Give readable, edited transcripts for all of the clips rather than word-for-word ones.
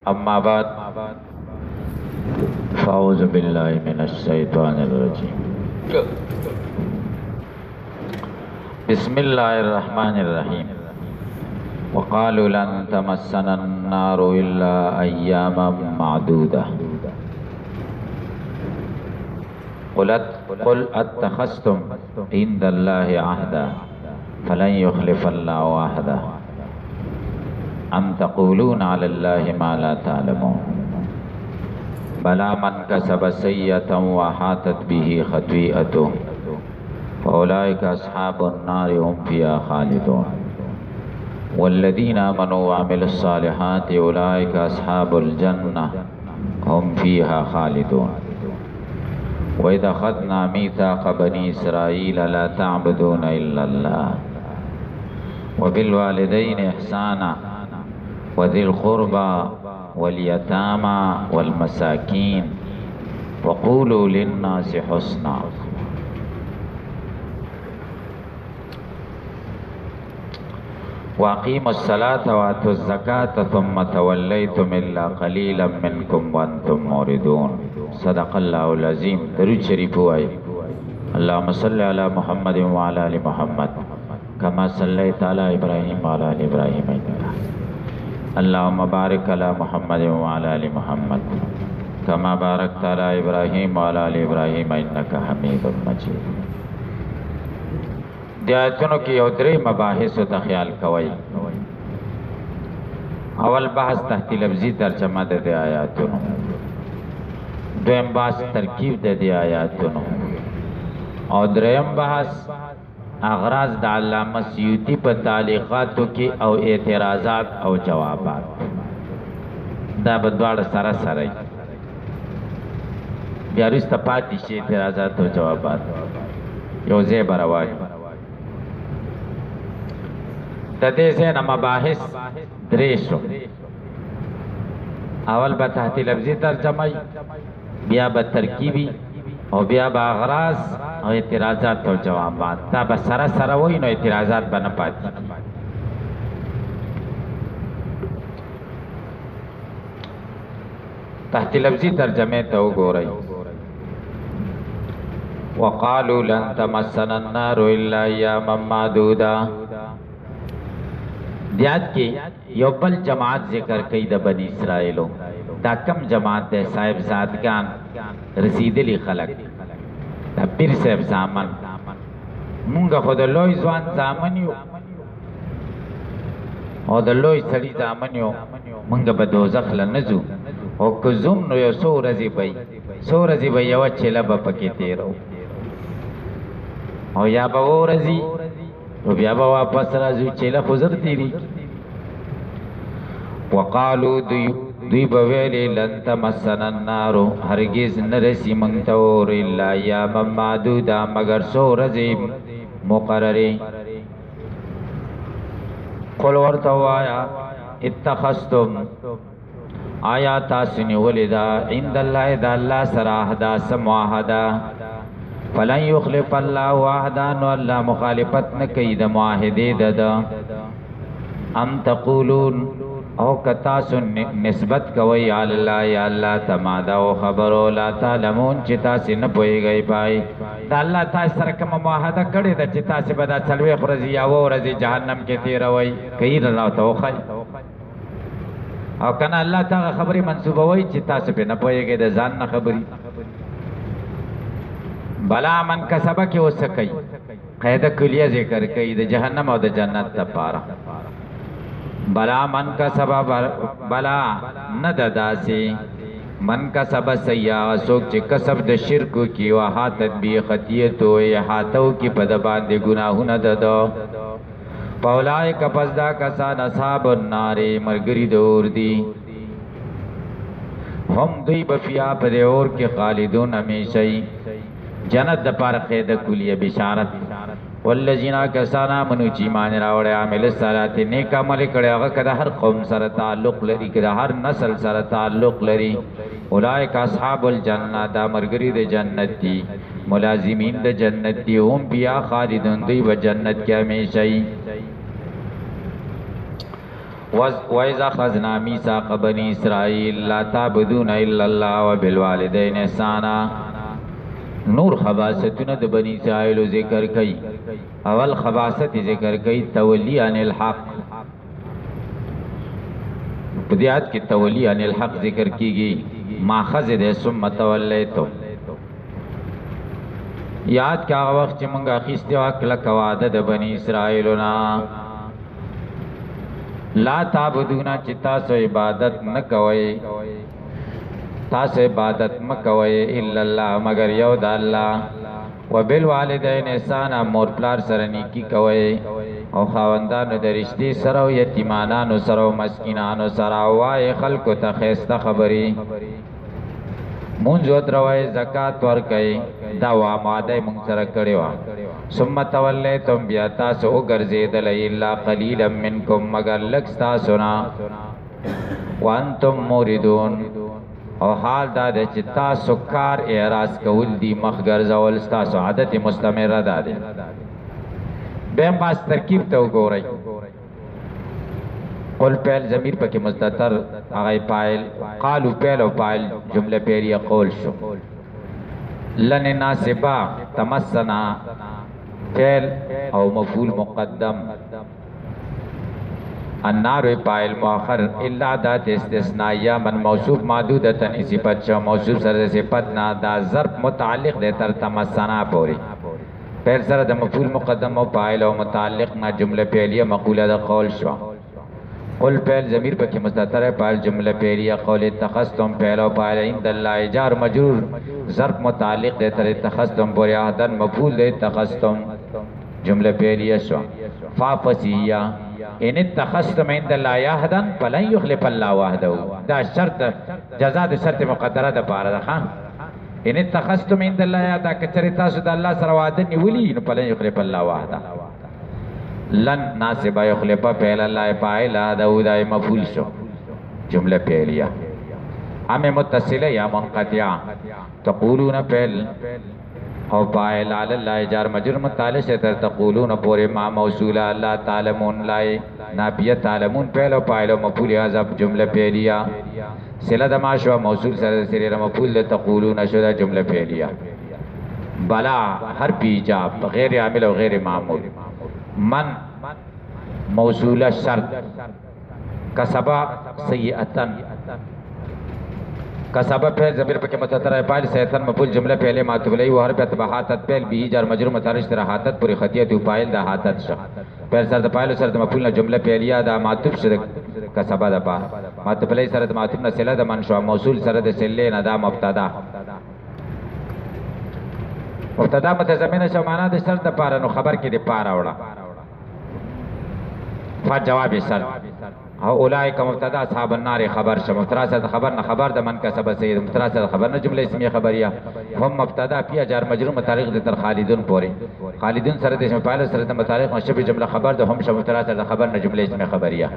अम्मा बाद फ़ाऊज़ु बिल्लाहि मिनश्शैतानिर रजीम। बिस्मिल्लाहिर रहमानिर रहीम। वक़ालू लन तमस्सनन नारु इल्ला अय्यामम मादूदा। क़ुल अत्तख़ज़्तुम इंदल्लाहि अहदा फ़लन युख़्लिफ़ल्लाहु अहदा अम तक़ूलूना अलल्लाहि मा ला तअलमून। बला मन कसब सय्यअतन व अहातत बिही खतीअतुहु फ़उलाइका अस्हाबुन नारि हुम फ़ीहा खालिदून। वल्लज़ीना आमनू व अमिलुस्सालिहाति उलाइका अस्हाबुल जन्नह हुम फ़ीहा खालिदून। व इज़ अख़ज़ना मीसाक़ बनी इसराईल ला तअबुदूना इल्लल्लाह व बिल वालिदैनि इहसाना व ज़िल क़ुरबा वल यतामा वल मसाकीन वक़ूलू लिन्नासि हुस्ना। वअक़ीमुस्सलात व आतुज़्ज़कात सुम्मा तवल्लैतुम इल्ला क़लीलन मिनकुम व अंतुम मुरिदून। सदक़ल्लाहुल अज़ीम। दरूद शरीफ हुआए। अल्लाहुम्मा सल्लि अला मुहम्मद व अला आलि मुहम्मद कमा सल्लैता अला इब्राहीम व अला आलि इब्राहीम इन्नका अल्लाहुम्मा बारिक अला मुहम्मद व अला आलि मुहम्मद कमा बारकता अला इब्राहीम व अला आलि इब्राहीम इन्नका हमीदुम मजीद। आयतों की उदरी मबाहिस व ख्याल कवई। अवल बहस तहती लफ्जी तर्जमा दे आयातों, दोयम बहस तरकीब दे आयातों और द्रयम बहस अगराज द अल्लामा सयूती पर तालीक़ातों की और एतराज़ात और जवाबात दा बद्वाड़ सरा सराई ब्यारिस्त पाती से एतराज़ात और जवाबात योज़े बरवाई तदे से न मबाहिस द्रेशो। अवल बतहती लफ्जी तर्जमाई बिया बतरकीबी और बिया बागराज और एतराज़ात और जवाबात ता बस सरा सरा वही नो एतराज़ात बना पाती। तहती लफ्जी तर्जमे तो गो रही। वक़ालू लन तमस्सनन नारु इल्ला अय्यामम मादूदा। दियात के योबल जमात जिक्र कई द बनी इसराइलो दा कम जमात दे साहिबजादगान रसीदली खलक दा पीर साहब जामन मुंगा खुद लोई जवान जामनियो और द लोई सड़ी जामनियो मुंगा बदोज़ख लनजू और कुजुम नो यो सो रजी भाई यवा चेला बपके तेरो और या बवो रजी तो ब्याबा वापस राजू चेला फुजर तेरी। वक़ालू दुई बवेले लन तमस्सनन नारु हरगिज़ नरसी मंगतोर इल्ला अय्यामम मादूदा मगर सो रज़े मुक़र्ररे। क़ुल वर्तवाया इत्तख़ज़्तुम आया तासुनी वलिदा इंदल्लाहि दा अल्लाह सराहदा समवाहदा फलन युख़्लिफ़ल्लाहु अहदा नो अल्लाह मुखालिफत न कई द मुआहिदे ददा। अम तक़ूलून औ कतासुन निस्बत कवई अल्लाह या अल्लाह तमादा ओ खबरो ला तालमून चिता से न पोई गई पाई दा अल्लाह ता सरकम मुआहदा करे द चिता से बदा चलवे रजी या वो रजी जहन्नम के तेरा वही कई रना तो खै और कना अल्लाह ता खबरी मंसूबा वही चिता से पे न पोई गई द जान न खबरी। बला मन का सबक हो सकई कैद कुलिया जिक्र कई द जहन्नम और द जन्नत तपारा। बला मन का सबब बला न ददा से मन का सबब सैया सोक चे कसब द शिरक की वहातत भी खतियत हो या हाथों की पदबान दे गुनाह न ददो पौलाए कपसदा कसा नसाबुन नारे मरगरी दौर दी हम दुई बफिया पदे और के खालिदून हमेशा ही जन्नत द पार क़ैद कुलिया बिशारत। वल्लज़ीना कसाना मनुची मान रावड़े आमिल सलाते नेक अमल करे अगर कदा हर कौम सर ताल्लुक़ लरी कदा हर नस्ल सर ताल्लुक़ लरी उलाइका अस्हाबुल जन्नह दा मरगरी द जन्नती मुलाजिमीन द जन्नती हुम फ़ीहा खालिदून दी व जन्नत के हमेशा ही। وَإِذَا أَخَذْنَا مِيثَاقَ بَنِي إِسْرَائِيلَ لَا تَعْبُدُونَ إِلَّا اللَّهَ وَبِالْوَالِدَيْنِ إِحْسَانًا نور خباستونه د بنی اسرائیل ذکر کئ اول خباست ذکر کئ تولی عن الحق بدیات کی تولی عن الحق ذکر کیږي ماخذ د ثم تولیتم یاد کا وخت چې مونږه اخیسته واکله کواده د بنی اسرائیلنا لا تعبدون چې تاسو عبادت نه کوئ تاسو عبادت مکوئ الا الله مگر یو د الله وبالوالدین احسان مور پلار سره نیکی کوئ او خاوندانو د رشتې سره او یتیمانانو سره او مسکینانو سره وای خلکو ته خیسته خبري مونږ دروي زکات ورکئ دا وعده مونږ سره کړی و ثم تولیتم بیا تاسو وګرځیدل الا قلیلا منکم مگر لږ تاسو نه وانتم موردون او حال دا د چې تاسو کار اعراض کول دی مخګر زول تاسو عادت مستمره ده به پاس ترکیب ته وګورئ قل پہل ضمیر پکې مستتر هغه پایل قالو پہل او پایل جمله پیری قول شو لن ناسبا تمسنا پہل او مفعول مقدم النار پایل مؤخر الا ذات استثناء من موصوف محدودتن صفت شو موصوف سره صفت نه دا ظرف متعلق ده تر تمسنا پوری پہل سره د مفعول مقدم او پایل او متعلق نه جمله پیلیه مقوله د قول شو قل پہل ضمیر پکې مستتر ہے پایل جمله پیلیه قول اتخذتم پہل او پایل عند الله جار مجرور ظرف متعلق ده تر اتخذتم پوری عهدن مفعول ده اتخذتم جمله پیلیه شو فافسیه ان اتخذتم عند الله عهدا فلن يخلف الله وعده دا شرط جزاء د شرط مقدره ده پاره ده ان اتخذتم عند الله عهدا کچری تاسو د الله سره وعده نیولی نو فلن يخلف الله وعده لن ناسب يخلف فعل الله فاعل دا مفعول شو جمله فعلیه ام متصله یا منقطعه تقولون فعل او فاعل علی الله جار مجرور متعلق سے تقولون پورے ما موصولا اللہ تعلمون لائے نافیہ تعلمون فعل او فاعل مفعول حذف جمله فعلیه صله د ما شو موصول سره سره مفعول تقولون شو جمله فعلیه بلا حرف ایجاب غیر عامل او غیر معمول من موصول شرط کسبا سیئتن کسبا پہل ضمیر پہ متتر ہے پائل سیتن مفعول جملہ پہلے معطوف علیہ و حرف اتباحاتت پہل بھی جار مجرور متعلق تر حاتت پوری خطیت پائل دا حاتت شا پہل سر دا پائل سر دا مفعول جملہ پہلیا دا معطوف شد کسبا دا پا معطوف علیہ سر دا معطوف نہ صلہ دا منشوع موصول سر دا صلہ نہ دا مبتدا مبتدا متضمن شو معنا د شرط د پاره نو خبر کې د پاره وړه فجواب شرط او اولئک مبتدا اصحاب النار خبر شو مبتدا سره خبر نه خبر د من کسب سید مبتدا سره خبر نه جمله اسمیه خبریه هم مبتدا پی جار مجرور متعلق د تر خالدون پوری خالدون سره د اسم فاعل سره د متعلق مشبه جمله خبر د هم شو مبتدا سره خبر نه جمله اسمیه خبریه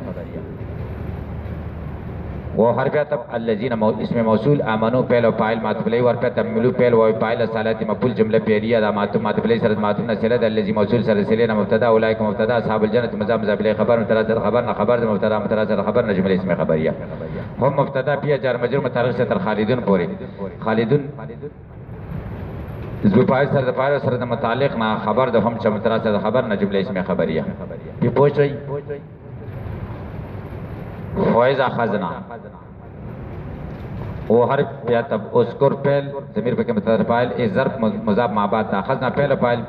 وہ حرفیات الذین اسم موصول امنو پہلو فاعل معطوف علیہ ور پہ تملو پہل و فاعل صالحات مفعول جملہ پیریہ دا معطوف علیہ سرت معطوف نسلت الذی موصول سلسلہ مبتدا اولئک مبتدا اصحاب الجنۃ مضاف الیہ خبر مترادف خبر نہ خبر مبتدا مترادف خبر نہ جملہ اسم خبریہ هم مبتدا پی جار مجرور متعلق سے تر خالدون پوری خالدون ذو فاعل سر فاعل سر متعلق نہ خبر د هم مترادف خبر نہ جملہ اسم خبریہ یہ پوچھ رہی وَإِذَا خَذْنَا وہ حرف یا تب اذکر فعل ضمیر پہ متعلق فاعل اس ظرف مضاف مع بعد تا خذنا فعل فاعل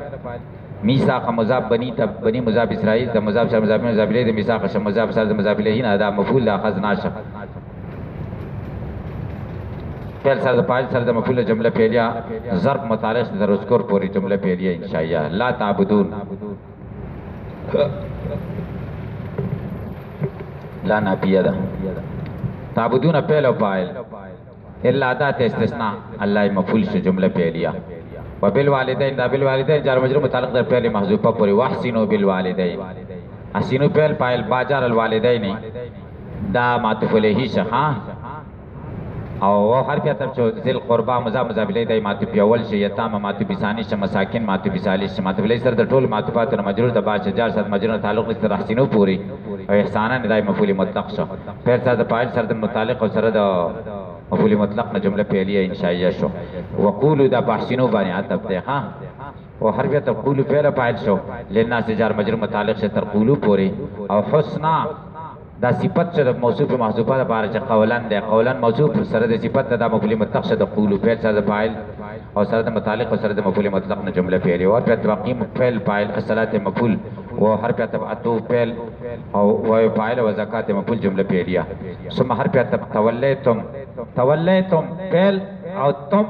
میثاق مضاف بنی تب بنی مضاف اسرائیل تب مضاف شر مضاف مضاف الیہ میثاق شر مضاف شر مضاف الیہ ادا مفعول اخذنا شر فعل سر فاعل سر مفعول جملہ فعلیہ ظرف متعلق سے اذکر پوری جملہ فعلیہ انشاءاللہ لا تعبدون لا نافیہ دا تعبدون فعل و فاعل الا ذات استثناء اللہ مفعول سے جملہ فعلیہ وبالوالدین دا بالوالدین جار مجرور متعلق در فعل محذوفہ پوری واحسنوا بالوالدین احسنوا فعل فاعل باجار الوالدین دا معطوف علیہ شخا او هر بیا تر چو ذل قربا مضاف مضاف الیه دای معطوف اول شي یتام معطوف ثانی ش مساکین معطوف ثالث معطوف الیه سره د ټول معطوفات مجرور د با شجار سره مجرور تعلق نشته رحسینو پوری او احسانا دای مفعول مطلق شو پیر سره د فاعل سره د متعلق او سره د مفعول مطلق نه جمله فعلیه انشائیه شو وقولوا د بحسینو باندې عطف ده ها او هر بیا تقولوا فعل فاعل شو للناس جار مجرور متعلق سے تقولوا پوری او حسنا دا صفت چې د موصوف محذوفه لپاره چې قولن ده قولن موصوف سره د صفت د مفعول مطلق شه د قولوا فعل سره د فاعل او سره د متعلق او سره د مفعول مطلق نه جمله فعلیه او په تقیم فعل فاعل الصلاه مفعول و حرف تبعتو فعل او فاعل و زکات مفعول جمله فعلیه ثم حرف تولیتم تولیتم فعل او تم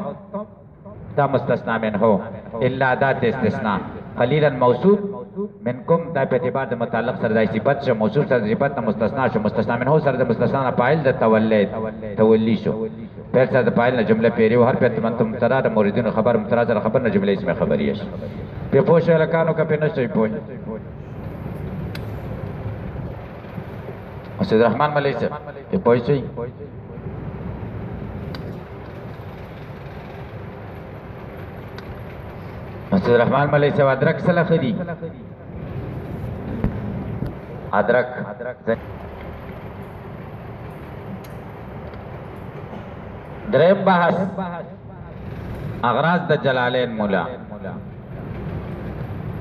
دا مستثنا منه الا ذات استثناء قليلا موصوف منکم دا په اعتبار د متعلق سره د صفت شو موصوف سره د صفت مستثنا شو مستثنا منه سره د مستثنا فاعل د تولید تولی شو په سره د فاعل نه جمله پیری او هر په تم مبتدا د موردین خبر مبتدا سره خبر نه جمله اسم خبریه شي په پوښ لکانو کا په نشي پوښ اسد الرحمن ملک سے په پوښ شي اسد الرحمن ملک سے ادرک سره خدي ادرک دریم بحث اغراض د جلالین مولا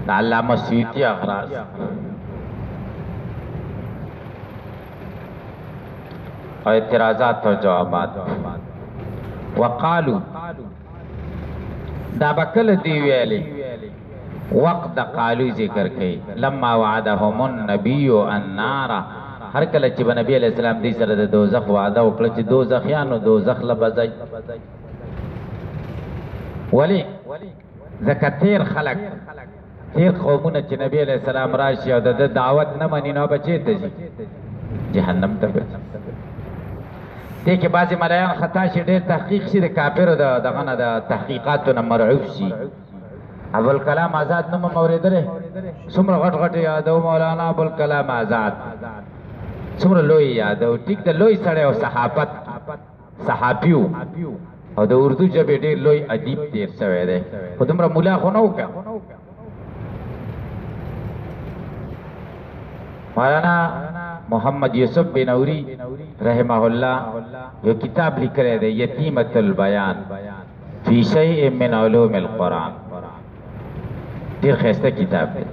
د علامه سیوطی اغراض او اعتراضات و جوابات وقالو دا بکل دی ویلی وقت د قالو ذکر کئی لما وعدهم النبی النار هر کله چې نبی علیہ السلام دې سره د دوزخ وعده وکړه چې دوزخیانو دوزخ لبځي ولی زکاتیر خلق تیر قومونه چې نبی علیہ السلام راشي او د دعوت نه مني نو بچي ته ځي جهنم ته ته کې بعضی ملایان خطا شي ډېر تحقیق شي د کافرو دغه نه د تحقیقاتو نه مرعوب شي ابوالکلام آزاد نوم موریدله څومره غټ غټ یادو مولانا ابوالکلام آزاد څومره لوی یادو ټیک د لوی سره او صحافت صحافیو او د اردو ژبې ډېر لوی ادیب تیر شوی دی خو دومره مولا خو نه وکړه مولانا محمد یوسف بنوری رحمه الله یو کتاب لیکلی دی یتیمة البیان فی شیء من علوم القرآن ډیر خسته کتاب دی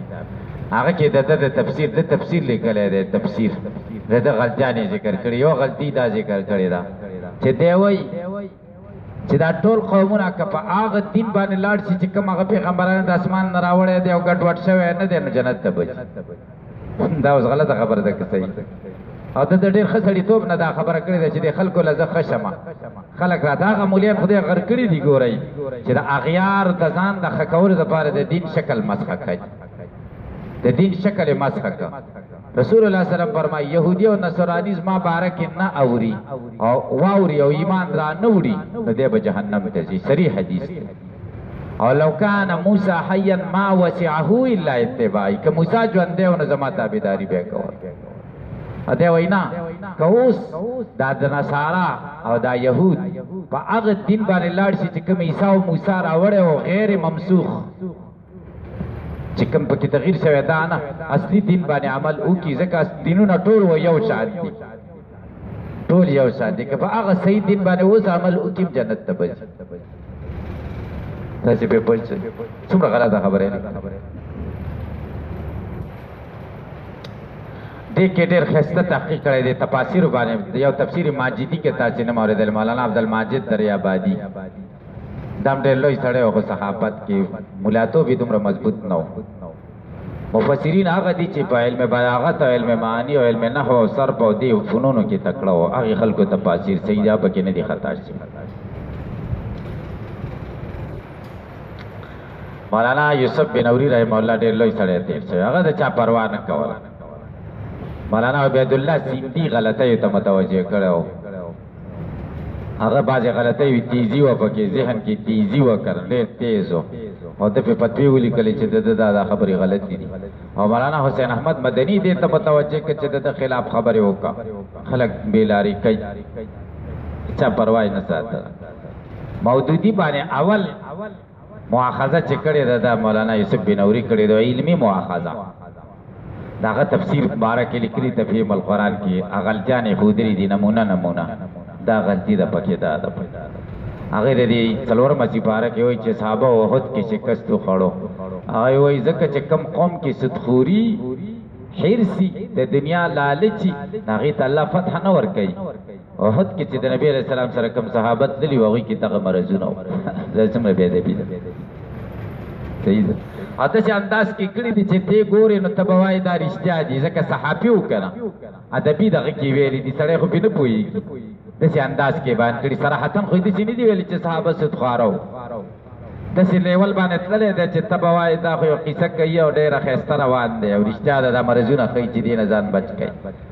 هغه کې د تفسیر لیکلی دی تفسیر د غلطیانې ذکر کړي یو غلطي دا ذکر کړې ده چې دی وایي چې دا ټول قومونه که په هغه دین باندې لاړ شي چې کوم هغه پیغمبرانو د اسمان نه راوړی دی او ګډوډ شوی نه دی نو جنت ته بځي دا اوس غلطه خبره ده که صحیح او د ډېر ښه سړیتوب نه دا خبره کړې ده چې د خلکو له زه ښه شمه خلک راته هغه مولیان خدای غر کړي دي ګورئ چې د اغیار د ځان د ښه کولو دپاره د دین شکل مسخه کوي د دین شکل یې مسخه کړه رسول الله سلام فرمایي یهودي او نصراني زما باره کې نه اوري او واوري او ایمان را نه وړي نو دی به جهنم ته ځي صریح حدیث دی او لو کان موسی حیا ما وسعه الا اتباعی که موسی ژوندی و نو زما تابعداري به یې کوله دی وایي نه که اوس دا د نصارا او دا یهود په هغه دین باندې لاړ شي چې کوم عیسی او موسی راوړی او غیر ممسوخ چې کوم پکې تغییر شوی دا نه اصلي دین باندې عمل وکړي ځکه دینونه ټول و یو شان دي ټول یو شان دي که په هغه صحیح دین باندې اوس عمل وکړي جنت ته بځي تاسې پرې پوه شئ څومره غلطه خبره ده دې کې ډېر ښایسته تحقیق کړی دی تفاسیر باندې یو تفسیر ماجدي کې تاسې نه مې اورېدل مولانا عبدالماجد دریابادي دا هم ډېر لوی سړی و خو صحافت کې ملاتوب یې دومره مضبوط نه و مفسرین هغه دي چې په علم بلاغت او علم معانی او علم نحو او صرف او دې فنونو کې تکړه و هغې خلکو تفاسیر صحیح دا پکې نه دي خطا شي مولانا یوسف بنوری رحمه الله ډېر لوی سړی تېر شوی هغه د چا پروا نه کوله مولانا عبید الله سیندی غلطیو ته متوجه کړی هغه بعضې غلطۍ وي تیزي وه پکې ذهن کې تیزي وکړ ډېر تیز و او ده پې فتوې ولیکلې چې د ده دا خبرې غلطې دي او مولانا حسین احمد مدني دې ته متوجه کړ چې د ده خلاف خبرې وکړه خلک بېلارې کوي چا پروا نه ساته مودودی باندې اول مؤاخذه چې کړې ده دا مولانا یوسف بنوري کړې ده علمي مؤاخذه داغه تفسیر مبارک لیکلي تفهیم القرآن کې غلطیانې خودري دي نمونه دا غلطي ده پکې ده هغه دې څلور مسی پاره کې وایي چې صحابه وحد کې شکست وخړو هغه وایي ځکه چې کم قوم کې صدخوري حرسی د دنیا لالچي هغه ته الله فتح نه ورکړي وحد کې چې د نبی علیہ السلام سره کوم صحابت دلی وغي کې دغه مرزونه زما به دې صحیح ده اته چې انداز کې کړی دي چې ته ګورې نو تبوای دا رښتیا دي ځکه صحابي وکړه ادبي دغه کې ویلي دي سړی خو به نه پوهېږي داسې انداز کې باندې کړي صراحتاً خو داسې نه دي ویلي چې صحابه صدخواره داسې لیول باندې تللی دی چې ته به وایې دا خو یو قیسه کوي او ډېره ښایسته روان دی او رښتیا ده دا مرضونه ښایي چې دې نه ځان بچ کوي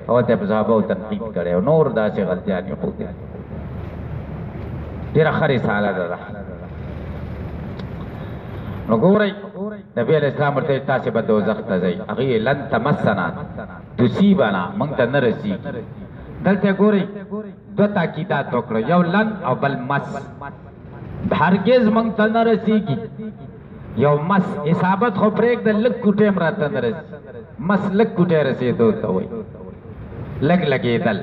او ته په صحابهو تنقید کړی او نور داسې غلطیانې ښودې ډېره ښه رساله ده نو ګورئ نبی علیہ السلام ورته تاسې به دوزخ ته ځئ هغې لن تمسنا تصیبنا موږ ته نه رسېږي دلته ګورئ دو تاکیدات وکړو یو لن او بل مس هرگز موږ ته نه رسېږي یو مس اصابت خو پرېږده لږ کوټې هم راته نه رسي مس لږ کوټې رسېدو ته وایي لږ لګېدل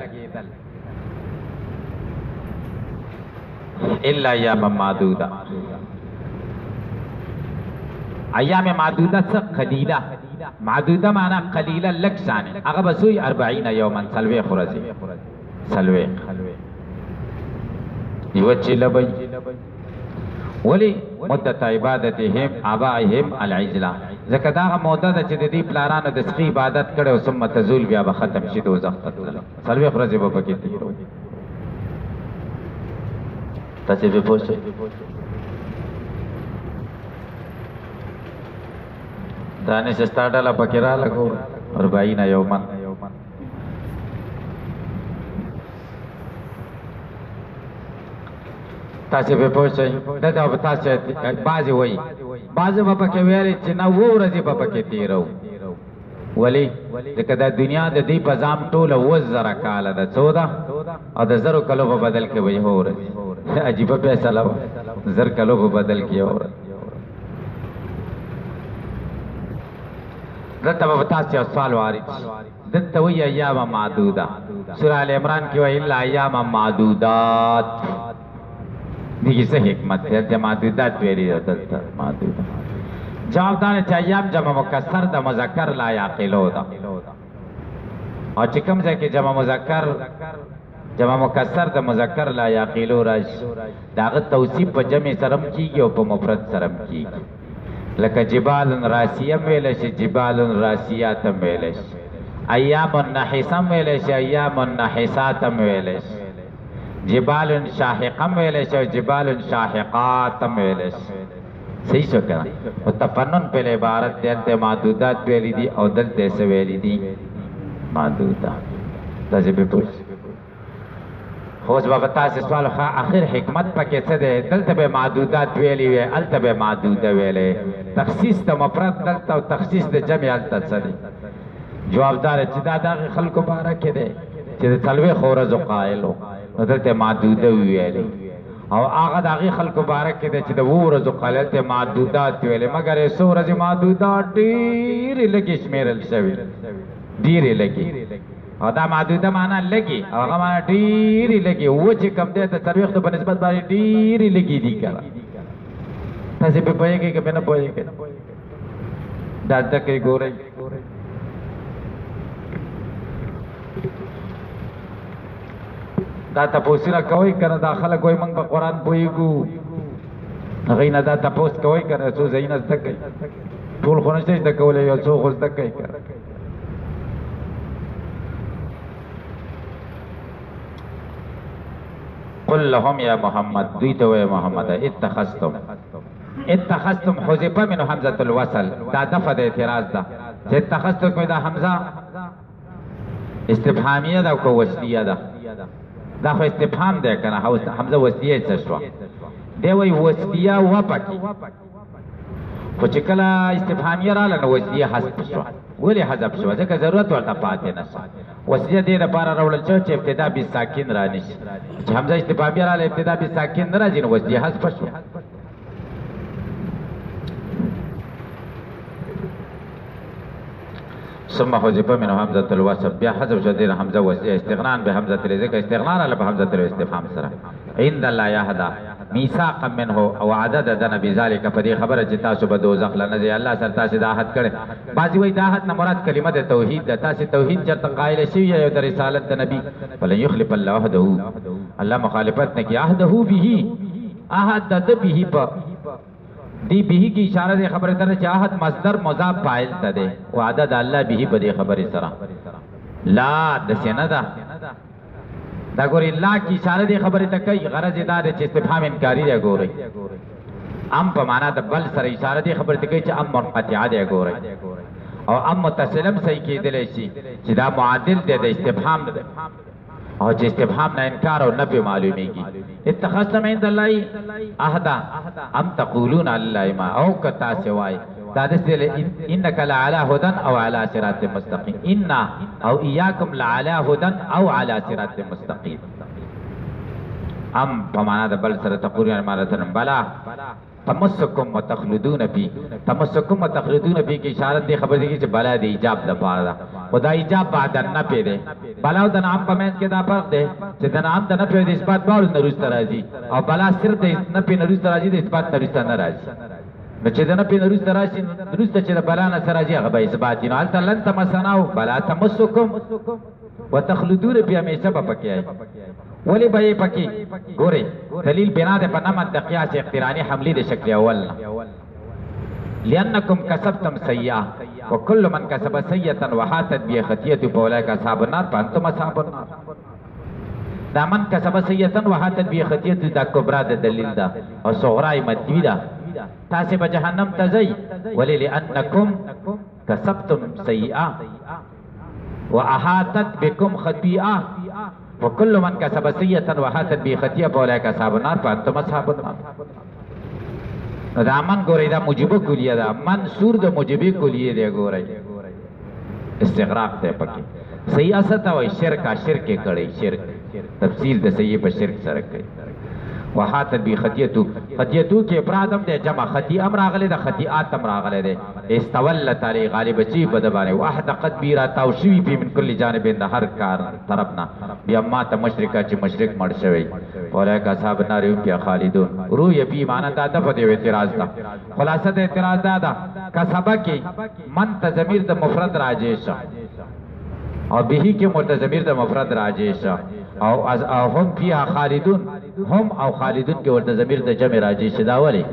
الا ایاما معدوده ایام معدوده څه قلیله معدوده معنا قلیله لږ ثاني هغه به سوی 40 یوما څلوېښت ورځې څلوېښت یوه چیله به ولی مدت عبادتهم آبائهم العجله ځکه دا هغه موده ده چې د دې پلارانو د سخي عبادت کړی او ثم تزول بیا به ختم شي دوزخ ته تللی څلوېښت ورځې به پکې تېرو تاسې پې پوه شئ دانش ستا ډله پکې راله ګوره 40 یوما تاسې پې پوه شئ دلته به تاسې بعضې وایي بعضې به پکې ویلې چې نه 7 ورځې به پکې تېرو ولې ځکه دا دنیا د دې په ځام ټوله 1000 کاله ده څو ده او د 1000 کلو په بدل کې به 7 ورځې عجیبه فیصله وه 1000 کلو په بدل کې 7 ورځې دلته به تاسې یو سوال وارد دلته وایي ایام معدوده سوره ال عمران کې وایي الا ایام معدودات دیگه څه حکمت دی چې معدودات ویلي ده دلته معدوده جواب دا دی چې ایام جمع مکسر د مذکر لا یعقلو ده او چې کوم ځای کې جمع مکسر د مذکر لا یعقلو راشي د هغه توصیف په جمع سره هم کېږي او په مفرد سره هم کېږي لکه جبال راسیه ویلی شي جبال راسیات هم ویلی شي ایام نحسه هم ویلی شي ایام نحسات هم ویلی شي جبال شاحقه هم ویلی شي او جبال شاحقات هم ویلی شي صحیح شو که نه او تفنن په عبارت دی هلته معدودات ویلی دي او دلته څه ویلی دي معدودات داسې به پوه شي خو اوس به تاسې سوال آخر حکمت پکې څه دی دلته به معدودات ویلي وی هلته به معدوده ویلی تخصیص د مفرد دلته او تخصیص د جمع هلته څه دی جواب دا دی چې دا د هغې خلکو باره کې دی چې د 40 ورځو قایل و نو دلته معدوده ویلي او هغه د هغې خلکو باره کې دی چې د 7 ورځو قایل دلته معدودات ویلي مګر یې 100 ورځې معدودات ډېرې لږې شمېرل شوي ډېرې لږې او دا معدوده معنا لګي او هغه معنا ډېرې لګي و چې کم دی د 40 په نسبت باندې ډېرې لګي دي که تاسې پې پوهېږئ که پې نه پوهېږئ دا زده کوئ ګورئ دا تپوسونه کوئ که نه دا خلک وایي موږ په قرآن پوهېږو هغوی نه دا تپوس کوئ که نه څو ځایونه زده کوئ ټول خو نشته زده کولی یو څو خو زده کوئ که قل لهم یا محمد دوی ته وای محمد اتخذتم حذف من حمزه الوصل دا دفع د اعتراض ده چې اتخذتم کوم دا حمزه استفهامیه ده او وصلیه ده دا خو استفهام ده کنه حمزه وصلیه څه شو دی وای وصلیه و پکې خو چې کله استفهامیه رااله نو وصلیه حذف شو ولی حذف شو ځکه ضرورت ورته پاتې نشو وصیه دې لپاره راوړل شو چې ابتدا بالساکن را نشي چې حمزه استفهامي رااله ابتدا بالساکن نه راځي نو وصیه حذف شو ثم حذف من همزه الوصف بیا حذف شو دې حمزه وصیه استغناء به همزه الذکر استغناء علی همزه الاستفهام سره عند الله یهدا میثاقا منه او عدد دنا بذلک فدی خبره چې تاسو به دوزخ لنه الله سره تاسو د عهد کړي بعضی وای د عهد نه مراد کلمه د توحید د تاسو توحید چرته قائل شي یا د رسالت د نبی فلن يخلف الله عهده الله مخالفت نه کی عهده به عهد د به په دی به کی اشاره د خبره تر چې عهد مصدر مضاف فاعل ته دی او عدد الله به په دې خبره سره لا د سیندا دا ګوري لا کی اشاره دی خبره ته کوي غرض دا چې استفهام انکاری دی ګوري ام په معنا د بل سره اشاره دی خبره ته کوي چې ام منقطع دی ګوري او ام متصلم صحیح کېدلی شي چې دا معادل دی د استفهام او چې استفهام نه انکار او نفي معلومیږي اتخذتم عند الله عهدا ام تقولون الله ما او کتا سوای دا دسل انك لعلى هدى او على صراط مستقيم ان او اياكم لعلى هدى او على صراط مستقيم ام بمعنى د بل سره تقولون معناتن بلا تمسكم وتخلدون فی تمسكم وتخلدون فی کی اشاره دی خبر دی چې بلا دی ایجاب د پاره دا خدای ایجاب بعد نه پیری بلا د نام په منځ کې دا فرق دی چې د نام د نه پیری د اثبات باور نه روز راځي او بلا صرف د نه پیری روز راځي د اثبات نه روز نه راځي نو چې د نه پیری روز راځي روز چې د بلا نه راځي هغه به اثبات نه حالت لن تمسناو بلا تمسكم وتخلدون فی همیشه په پکې ولی به پکې ګوري دلیل بنا ده په نمط د قیاس اقترانی حملی د شکل اول لانکم کسبتم سیئه وكل من کسب سیئه وحاتت به خطیه فاولئک اصحاب النار فانتم اصحاب النار دا من کسب سیئه وحاتت به خطیه د کبرا د دلیل ده او صغرای مدوی ده تاسو به جهنم ته ځئ ولی لانکم کسبتم سیئه واحاتت بكم خطیئه وكل من كسب سيئة وحاتت به خطيئة فاولئك اصحاب النار فانتم اصحاب النار دا من ګورئ دا موجبه کلیه ده منصور د موجبه کلیه دی ګورئ استغراق ته پکې سیاست او شرک کړي شرک تفصیل د سیئه په شرک سره کوي وحاتت به خطیئتو کې افراد هم دی جمع خطیئه هم راغلی ده خطیئات هم راغلی ده استولت علی غالب چی په ده باندې واحدقت بی راتاو شوي پی من کل جانب د هر کار طرف نه بیا ما ته مشرکه چې مشرک مړ شوی اولئک اصحاب النار هم بیا خالدون روی بی معنا دا دغه دی اعتراض ده خلاصه د اعتراض ده کسبه کې من ته ضمیر د مفرد راځي او به کې متضمیر د مفرد راځي او هم فيها خالدون هم او خالدون کې ورته ضمیر د جمع راځي شدا ولی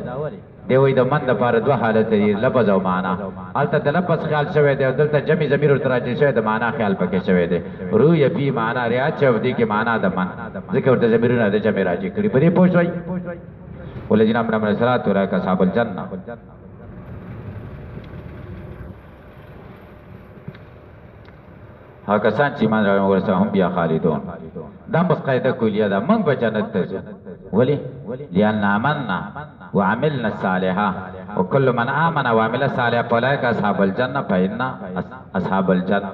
دی وای د من د پاره دوه حالت دي لفظ او معنا البته د لفظ خیال شوی دی دلته جمع ضمیر ورته راځي شوی د معنا خیال پکې شوی دی روی فی معنا ریاض شو دی کې معنا د من ذکر ورته ضمیرونه د جمع راځي کړي په دې پوښوي ولذین امر من صلات ورا کا صاحب الجنه ها کسان چې ایمان راوړي ورسره هم بیا خالدون دا بس قاعده کلیه ده موږ به جنت ته ځو ولی لأن آمنا وعملنا الصالحا وكل من آمن وعمل صالحا فأولئك أصحاب الجنة فإن أصحاب الجنة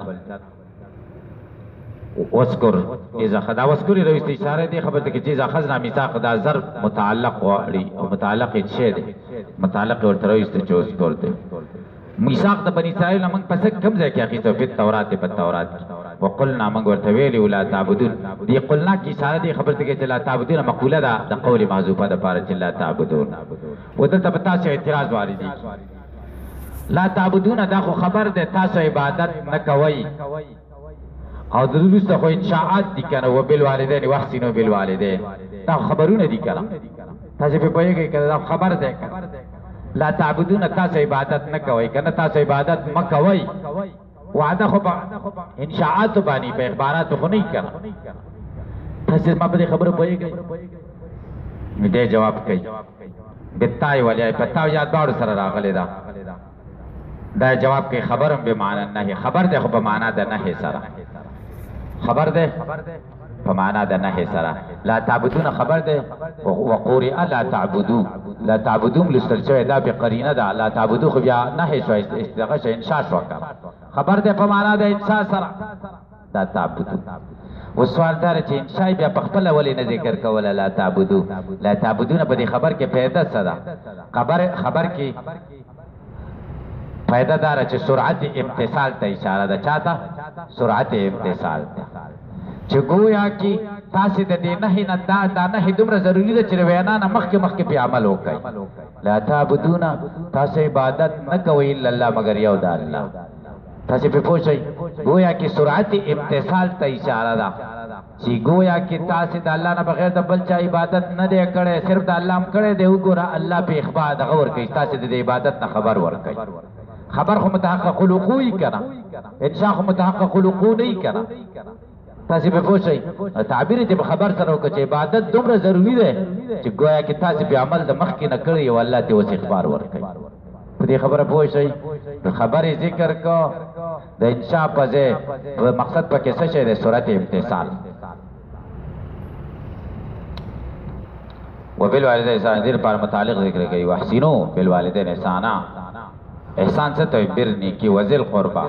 واذكر اذا خدا واذكر روي اشاره دي خبرته کې چې اذا خذنا ميثاق دا ضرب متعلق وړي او متعلق شی دی متعلق ورته روي استچوس کوته میثاق د بنی اسرائیل موږ پس کم ځای کې اخیستو په تورات په تورات وقلنا موږ ورته ویلي ولا تعبدون دی قلنا کی اشاره دی خبرته کې چې لا تعبدون مقوله ده د قول محذوفه ده پاره چې لا تعبدون ودته پتا چې اعتراض واردی لا تعبدون دا خو خبر ده تاسو عبادت نه کوي او د دوسته خو انشاءات دي کنه وبالوالدین واحسنوا بالوالدین دا خبرونه دي کنه تاسو په پوهیږئ کنه دا خبر ده لا تعبدون تاسو عبادت نه کوي کنه تاسو عبادت مکوي وعده خو انشاءات باندې په اخبارات خو نه کړه تاسو ما په خبره پوهیږئ دې جواب کوي بتای ولای پتاو یاد باور سره راغلی دا جواب کوي خبرم به معنا نه خبر ده خو په معنا ده نه سره خبر ده په معنا ده نه سره لا تعبدون خبر ده وقورئ لا تعبدوا لا تعبدون لستر شوی دا به قرینه ده لا تعبدو خو بیا نه شو استغاثه انشاء شو خبر دې په معنا د انشاء سره دا تعبدو. وسوال دار چې انشاء بیا په خپل ولې نه ذکر کوله لا تعبدو. لا تعبدون په دې خبر کې پیدا څه ده؟ خبر کې فائدہ دار چې سرعت امتثال ته اشاره ده. چاته؟ سرعت امتثال ته. چې گویا کې تاسو د دې نه دا نه دومره ضروری ده چې وینا نه مخکې په عمل وکړئ. لا تعبدون تاسو عبادت نه کوئ الا الله مگر یو د الله. تاسو په پوښي گویا کې سرعت امتثال ته اشاره ده چې گویا کې تاسو د الله نه بغیر د بل چا عبادت نه دی کړی، صرف د الله هم کړی دی. وګوره الله په اخبار دغه ورکوي، تاسو د عبادت نه خبر ورکوي. خبر خو متحقق الوقوع کنه، انشاء خو متحقق الوقوع نه کنه. تاسو په پوښي تعبیر دې په خبر سره وکړي چې عبادت دومره ضروری ده چې گویا کې تاسو په عمل د مخ کې نه کړی او الله ته اوس اخبار ورکوي. په دې خبره پوښي خبرې ذکر کو د انشاء په ځای مقصد پکې څه شی دی؟ سرعت امتثال. وبالوالدین احسان دې پر متعلق ذکر کوي واحسنوا بالوالدین احسانا. احسان څه ته؟ بر نیکی وذل قربا.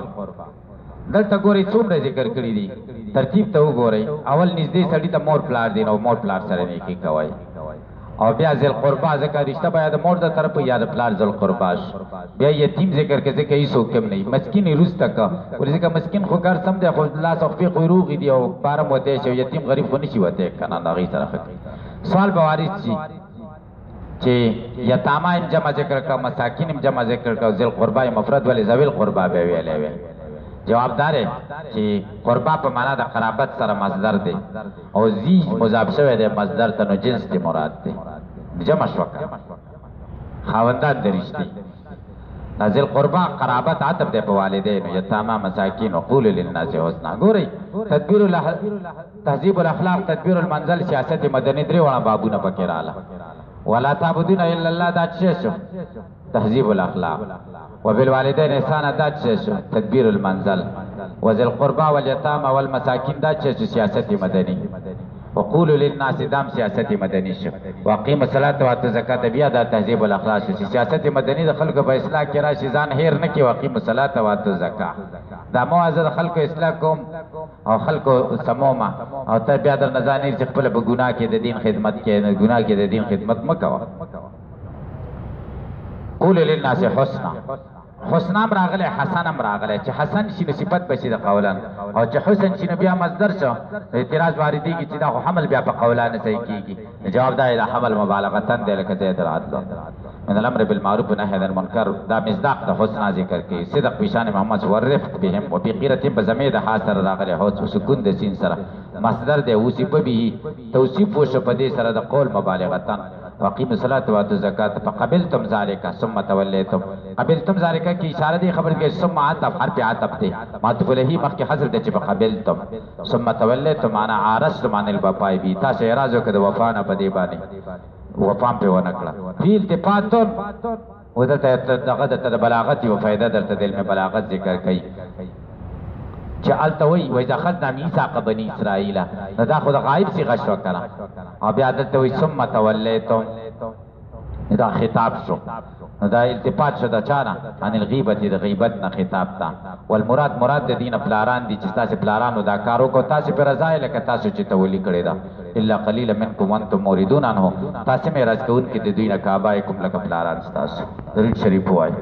دلته ګوري څومره ذکر کړی دي، ترتیب ته وګورئ. اول نږدې سړی ته مور پلار دی نو مور پلار سره نیکی کوي، او بیا ذل قربا ذکر رشتہ بیا د مور د طرف یا د پلار ذل قرباش. بیا یتیم ذکر کې ځکه هیڅ حکم نه، مسکین روز تک ولې ځکه مسکین خو کار سم دی، خو الله صفی خو روغ دی او بارم وته شو یتیم غریب خو نشي وته کنه دغه طرف. سوال بوارث شي چې یتاما هم جمع ذکر کا، مساکین هم جمع ذکر کا، ذل قربا مفرد ولې ذویل قربا به ویلې وي. جواب دار چې قربا په معنا د قرابت سره مصدر دی او زی مضاف شوی دی مصدر ته، نو جنس دی مراد دی. جمع شوکا خاوندان درشتي. نازل قربا قرابت عطف دی په والدین، یتاما مساکین وقول للناس حسنا. ګورئ تهذیب الاخلاق، تدبیر المنزل، سیاست مدنی، درې وړه بابونه پکې رااله. ولا تعبدون الا الله دا څه شو؟ تهذیب الاخلاق. وبالوالدین احسان دا څه شو؟ تدبیر المنزل. وذل قربا والیتامى والمساکین دا څه شو؟ سیاست مدنی. وقولوا للناس دام سیاست مدنی شو. واقیم الصلاة واتو زکات بیا دا تهذیب الاخلاق شو. سیاست مدنی د خلکو په اصلاح کې راشي، ځان هیر نه کی. واقیم الصلاة واتو زکات دا موازه د خلکو اصلاح کوم او خلکو سموما، او ته بیا در نزانې چې خپل په ګناه کې د دین خدمت کې، نه ګناه کې د دین خدمت مکوه. قول للناس حسنا. حسنا هم راغلی، حسن هم راغلی. چې حسن شي نو صفت بشي د قولان، او چې حسن شي نو بیا مصدر شو. اعتراض واردېږي چې دا خو حمل بیا په قولانو صحیح کېږي. جواب دا دا حمل مبالغتن دی لکه زید العدل من الامر بالمعروف والنهي عن المنکر. دا مصداق د حسنا ذکر کوي. صدق بشان محمد والرفق بهم وفي قيرة بزمې د ها سره راغلی، حوض سکون د سین سره مصدر دی. وصف به توصیف وشو په دې سره د قول مبالغتن. واقیم الصلاة واتو زکات. فقبلتم ذالک ثم تولیتم. قبلتم ذالک کی اشاره دی خبر کې ثم عطف حرف عطف دی، معطوف الیه مخکې حذف دی چې فقبلتم. ثم تولیتم معنا عارضتم عن الوفاء به، تاسو اعراض وکړه د وفا نه په دې باندې، وفا په ونه کړه. فی التفاتن ودته دغه د بلاغت او فائدہ درته د علم بلاغت ذکر کړي چې التوي و اذا اخذنا ميثاق بني اسرائيل. نو دا خو د غایب صيغه شو کنه، او بیا دلته وي ثم تولیتم، دا خطاب شو. نو دا التفات شو د چانه عن الغیبت، د غیبت نه خطاب تا. والمراد مراد د دین پلاران دي چې تاسو پلارانو دا کارو کو، تاسو پر رضا لکه تاسو چې تولی کړی دا. الا قليلا منكم وانتم موردون عنه. تاسو مې راز کوون کې د دوی نه کعبه کوم لکه پلاران تاسو. درود شریف وایي.